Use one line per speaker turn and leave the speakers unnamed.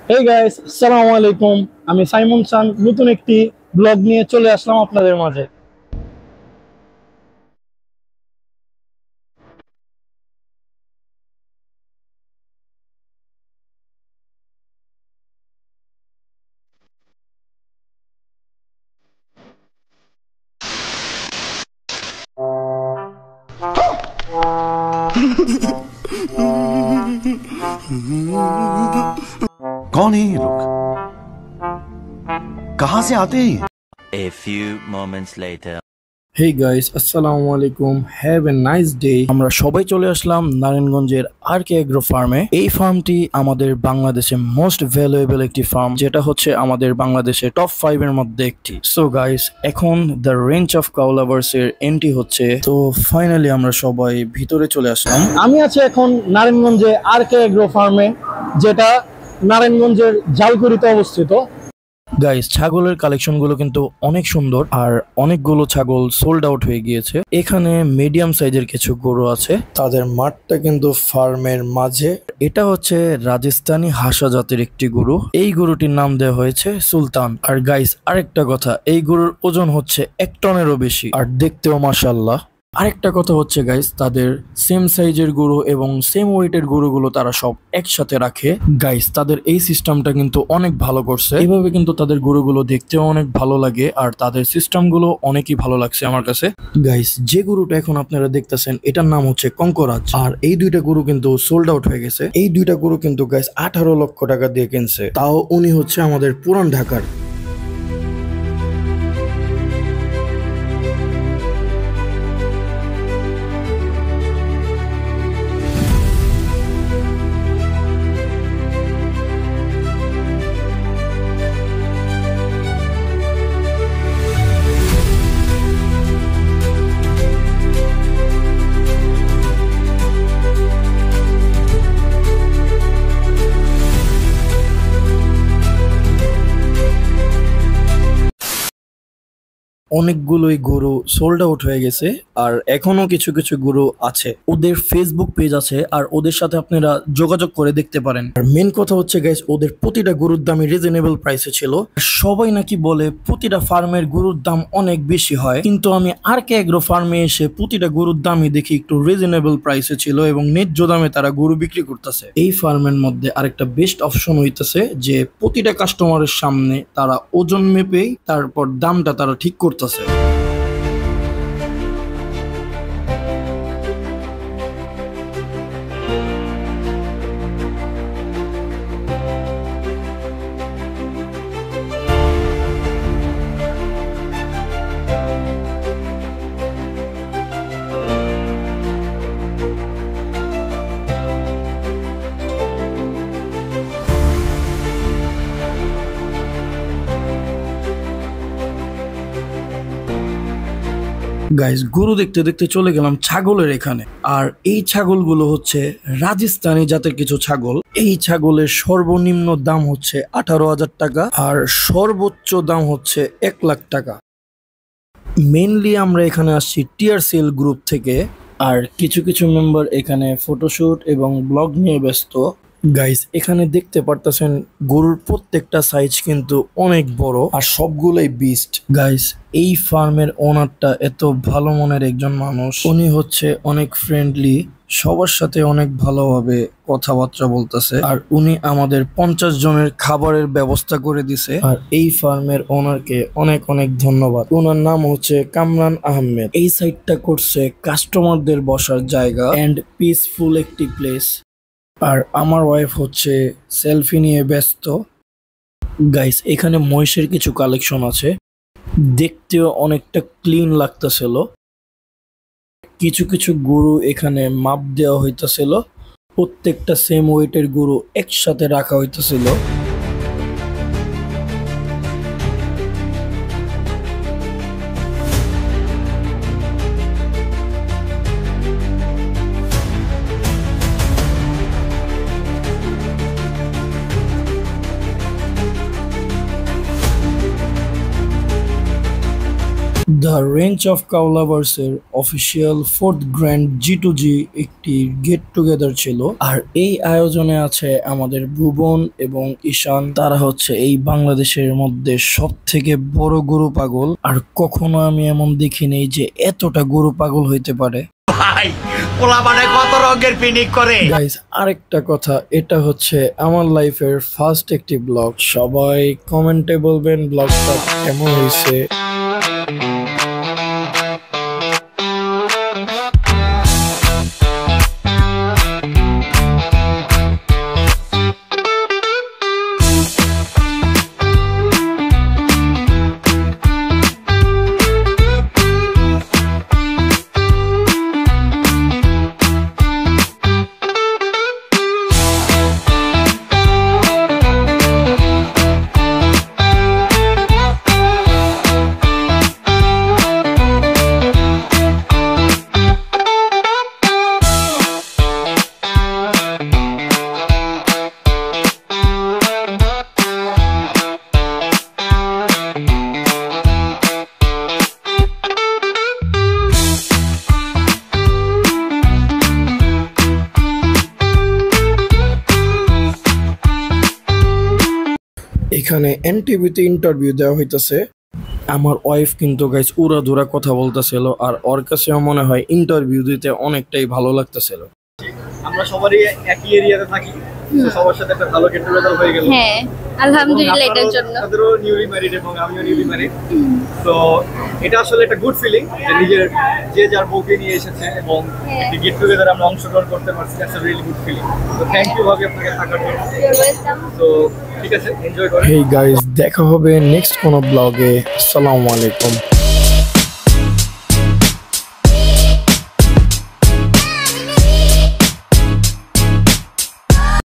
Hey guys, আসসালামু আলাইকুম। আমি সাইমন খান নতুন একটি ব্লগ নিয়ে চলে আসলাম আপনাদের মাঝে।
कौन है ये लोग? कहां से आते हैं ये?
A few moments later.
Hey guys, আসসালামু আলাইকুম, হ্যাভ এ নাইস ডে। আমরা সবাই চলে আসলাম নারায়ণগঞ্জের আরকে এগ্রো ফার্মে। এই ফার্মটি আমাদের বাংলাদেশের মোস্ট ভ্যালুয়েবল একটি ফার্ম, যেটা হচ্ছে আমাদের বাংলাদেশের টপ 5 এর মধ্যে একটি। সো গাইস, এখন the range of cow lovers এর এন্ট্রি হচ্ছে। তো ফাইনালি আমরা সবাই ভিতরে চলে আসলাম। আমি আছি এখন নারায়ণগঞ্জে আরকে এগ্রো ফার্মে, যেটা নারায়ণগঞ্জের জালকুড়িতে অবস্থিত। গাইস, ছাগলের কালেকশন গুলো কিন্তু অনেক সুন্দর, আর অনেকগুলো ছাগল সোল্ড আউট হয়ে গিয়েছে। এখানে মিডিয়াম সাইজের কিছু গরু আছে, তাদের মাঠটা কিন্তু ফার্মের মাঝে। এটা হচ্ছে রাজস্থানী হাসা জাতের একটি গরু। এই গরুটির নাম দেওয়া হয়েছে সুলতান। আর গাইস, আরেকটা কথা, এই গরুর ওজন হচ্ছে 1 টনেরও বেশি, আর দেখতেও মাশাআল্লাহ। আরেকটা কথা হচ্ছে গাইস, তাদের সেম সাইজের গরু এবং সেম ওয়েটের গরুগুলো তারা সব একসাথে রাখে। গাইস, তাদের এই সিস্টেমটা কিন্তু অনেক ভালো করছে। এইভাবে কিন্তু তাদের গরুগুলো দেখতেও অনেক ভালো লাগে, আর তাদের সিস্টেমগুলো অনেকই ভালো লাগছে আমার কাছে। গাইস, যে গরুটা এখন আপনারা দেখতেছেন, এটার নাম হচ্ছে কঙ্করাজ। আর এই দুইটা গরু কিন্তু সোল্ড আউট হয়ে গেছে। এই দুইটা গরু কিন্তু গাইস 18 লক্ষ টাকা দিয়ে কিনছে, তাও উনি হচ্ছে আমাদের পুরান ঢাকার। অনেকগুলোই গরু সোল্ড আউট হয়ে গেছে, আর এখনো কিছু কিছু গরু আছে। ওদের ফেসবুক পেজ আছে, আর ওদের সাথে আপনারা যোগাযোগ করে দেখতে পারেন। আর মেন কথা হচ্ছে গাইস, ওদের প্রতিটা গরুর দামই রিজনেবল প্রাইসে ছিল। সবাই নাকি বলে প্রতিটা ফার্মের গরুর দাম অনেক বেশি হয়, কিন্তু আমি আরকে এগ্রো ফার্মে এসে প্রতিটা গরুর দামই দেখি একটু রিজনেবল প্রাইসে ছিল, এবং ন্যায্য দামে তারা গরু বিক্রি করতেছে। এই ফার্মের মধ্যে আরেকটা বেস্ট অপশন হইতেছে যে প্রতিটা কাস্টমারের সামনে তারা ওজন মেপেই তারপর দামটা তারা ঠিক করতেছে। গাইস, গরু দেখতে দেখতে চলে গেলাম ছাগলের এখানে। আর এই ছাগলগুলো হচ্ছে রাজস্থানী জাতের কিছু ছাগল। এই ছাগলের সর্বনিম্ন দাম হচ্ছে 18,000 টাকা, আর সর্বোচ্চ দাম হচ্ছে 1 লাখ টাকা। মেইনলি আমরা এখানে আসছি টিআরসিএল গ্রুপ থেকে, আর কিছু কিছু মেম্বার এখানে ফটোশুট এবং ব্লগ নিয়ে ব্যস্ত। গাইস, এখানে দেখতে পারতেছেন গরুর প্রত্যেকটা সাইজ কিন্তু অনেক বড়, আর সবগুলোই বিস্ট। গাইস, এই ফার্মের ওনারটা এত ভালো মনের একজন মানুষ। উনি হচ্ছে অনেক ফ্রেন্ডলি, সবার সাথে অনেক ভালোভাবে কথাবার্তা বলতেছে, আর উনি আমাদের 50 জনের খাবারের ব্যবস্থা করে দিছে। আর এই ফার্মের ওনারকে অনেক অনেক ধন্যবাদ। ওনার নাম হচ্ছে কামরান আহমেদ। এই সাইটটা করছে কাস্টমারদের বসার জায়গা এন্ড পিসফুল একটি প্লেস। আর আমার ওয়াইফ হচ্ছে সেলফি নিয়ে ব্যস্ত। গাইস, এখানে মহিষের কিছু কালেকশন আছে, দেখতেও অনেকটা ক্লিন লাগতেছিল। কিছু কিছু গরু এখানে মাপ দেওয়া হইতেছিল, প্রত্যেকটা সেম ওয়েটের গরু একসাথে রাখা হইতেছিল। দ্য রেঞ্জ অফ কাউ লাভার্সের অফিসিয়াল 4th গ্র্যান্ড G2G একটি গেট টুগেদার ছিল। আর এই আয়োজনে আছে আমাদের ভুবন এবং ঈশান। তারা হচ্ছে এই বাংলাদেশের মধ্যে সব থেকে বড় গরু পাগল। আর কখনো আমি এমন দেখিনি যে এতটা গরু পাগল হইতে পারে। গাইস, আরেকটা কথা, এটা হচ্ছে আমার লাইফের ফার্স্ট একটি ব্লগ। সবাই কমেন্টে বলবেন ব্লগটা কেমন হয়েছে। এখানে এনটিভিতে ইন্টারভিউ দেওয়া হইতেছে। আমার ওয়াইফ কিন্তু গাইস উড়াধুরা কথা বলতেছিল, আর ওর কাছেও মনে হয় ইন্টারভিউ দিতে অনেকটাই ভালো লাগতেছিল।
আমরা সবারই একই এরিয়াতে থাকি, তো সবার সাথে একটা ভালো গেট টুগেদার হয়ে গেল।
হ্যাঁ, আলহামদুলিল্লাহ এটার জন্য।
আপনাদেরও নিউলি ম্যারিড এবং আমিও নিউলি ম্যারিড, তো এটা আসলে একটা গুড ফিলিং যে নিজের যে যার বউকে নিয়ে এসেছে এবং একটি গেট টুগেদার আমরা অংশগ্রহণ করতে পারছি। That's a really good feeling. তো থ্যাংক ইউ ভাবি আপনাকে থাকার জন্য। তো ঠিক আছে, এনজয় করেন।
হেই গাইস, দেখা হবে নেক্সট কোনো ব্লগে। আসসালামু আলাইকুম।